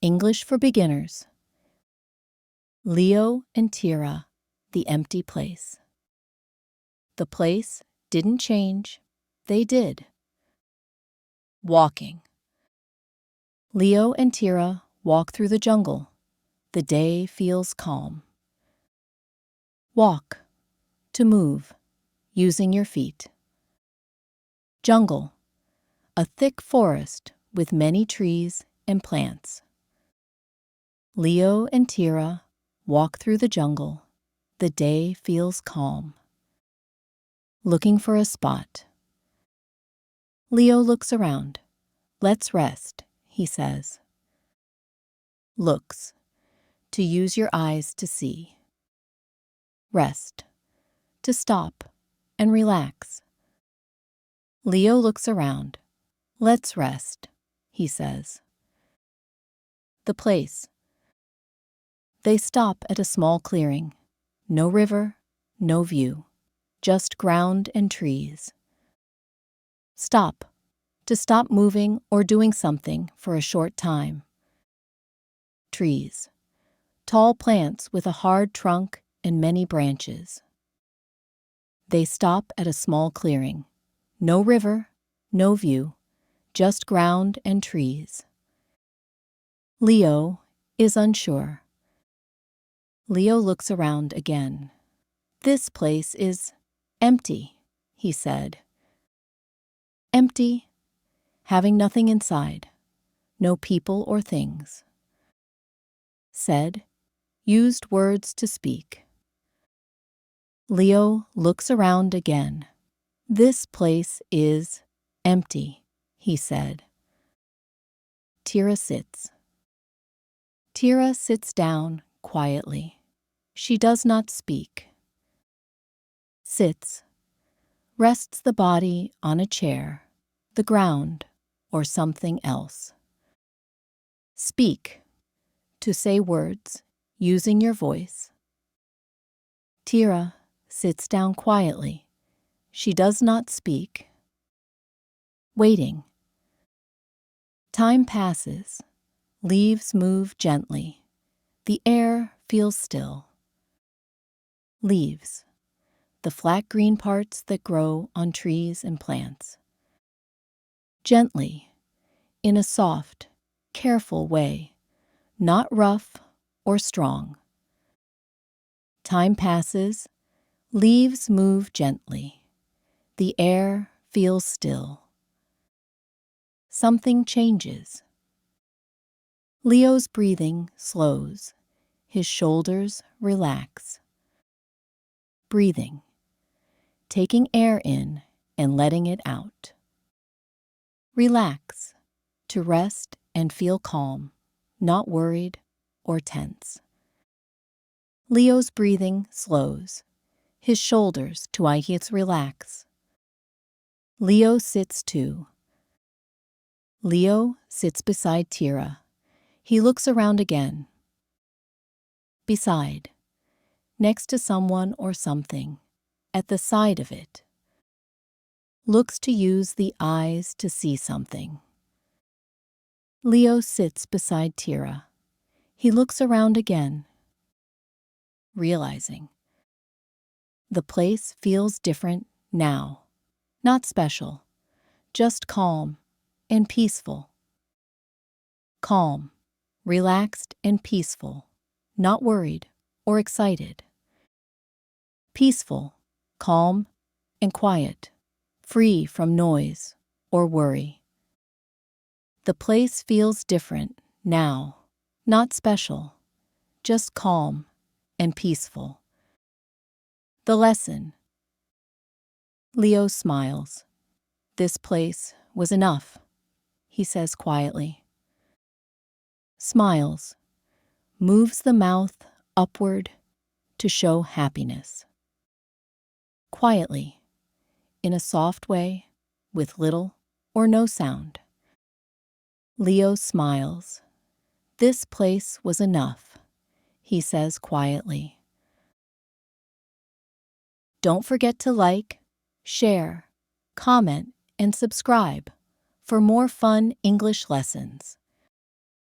English for Beginners. Leo and Tira, the empty place. The place didn't change, they did. Walking. Leo and Tira walk through the jungle. The day feels calm. Walk, to move, using your feet. Jungle, a thick forest with many trees and plants. Leo and Tira walk through the jungle. The day feels calm. Looking for a spot. Leo looks around. Let's rest, he says. Looks, to use your eyes to see. Rest, to stop and relax. Leo looks around. Let's rest, he says. The place. They stop at a small clearing. No river, no view, just ground and trees. Stop, to stop moving or doing something for a short time. Trees, tall plants with a hard trunk and many branches. They stop at a small clearing. No river, no view, just ground and trees. Leo is unsure. Leo looks around again. This place is empty, he said. Empty, having nothing inside, no people or things. Said, used words to speak. Leo looks around again. This place is empty, he said. Tira sits. Tira sits down quietly. She does not speak. Sits. Rests the body on a chair, the ground, or something else. Speak. To say words, using your voice. Tira sits down quietly. She does not speak. Waiting. Time passes. Leaves move gently. The air feels still. Leaves. The flat green parts that grow on trees and plants. Gently, in a soft, careful way, not rough or strong. Time passes. Leaves move gently. The air feels still. Something changes. Leo's breathing slows. His shoulders relax. Breathing. Taking air in and letting it out. Relax. To rest and feel calm, not worried or tense. Leo's breathing slows. His shoulders twice relax. Leo sits too. Leo sits beside Tira. He looks around again. Beside. Next to someone or something. At the side of it. Looks to use the eyes to see something. Leo sits beside Tira. He looks around again. Realizing. The place feels different now. Not special. Just calm and peaceful. Calm, relaxed and peaceful. Not worried or excited. Peaceful, calm, and quiet. Free from noise or worry. The place feels different now. Not special. Just calm and peaceful. The lesson. Leo smiles. This place was enough, he says quietly. Smiles. Moves the mouth upward to show happiness. Quietly, in a soft way, with little or no sound. Leo smiles. This place was enough, he says quietly. Don't forget to like, share, comment, and subscribe for more fun English lessons.